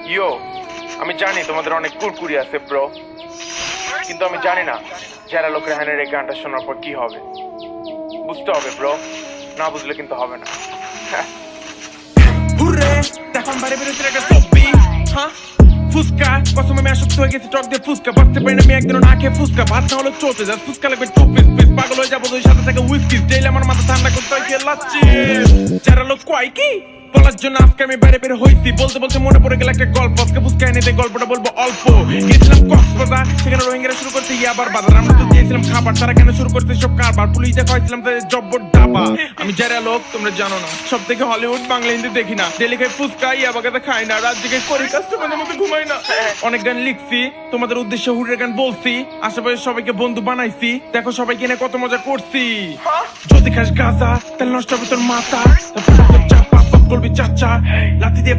ইয়ো, আমি জানি তোমাদের অনেক কুরকুরি আছে ব্রো, কিন্তু আমি জানি না যারা লোক রেহানের এই গানটা শোনার পর কি হবে। বুঝতে হবে ব্রো, না বুঝলে কিন্তু হবে না। হুররে দেখুন বাইরে বেরোতে একটা ছবি, হ্যাঁ ফুসকা কসম আমি আসক্ত হয়ে গেছি টক দিয়ে ফুসকা, বাঁচতে পারি না আমি একদিনও না খেয়ে ফুসকা, ভাত না হলো চলতে যা ফুসকা লাগবে 2 পিস পাগল হয়ে যাবো দুই সাথে থেকে উইস্কি, ডেইলি আমার মাথা ঠান্ডা করতে হয় খেয়ে লাচ্ছি। যারা লোক কয় কি বলার জন্য আজকে আমি বাইরে বের হইছি, বলতে বলতে মনে পড়ে গেল একটা গল্প, আজকে ফুসকা এনে গল্পটা বলবো অল্প। গেছিলাম কক্সবাজার, সেখানে রোহিঙ্গারা শুরু করতে ইয়াবার বাজার, আমরা তো দিয়েছিলাম খাবার, তারা কেন শুরু করতে সব কারবার, পুলিশ দেখাইছিলাম তাদের জব্বর ডাবা। আমি যারা লোক তোমরা জানো না, সব থেকে হলিউড বাংলা হিন্দি দেখি না, ডেলি খাই ফুসকা ইয়াবাগাতে খাই না, রাত জেগে করি কাজ তোমাদের মতো ঘুমাই না। অনেক গান লিখছি তোমাদের উদ্দেশ্যে, হুরের গান বলছি, আশেপাশে সবাইকে বন্ধু বানাইছি, দেখো সবাইকে এনে কত মজা করছি। যদি খাস গাঁজা তাহলে নষ্ট হবে তোর মাথা, চাপা করবি চাচা লাথি দিয়ে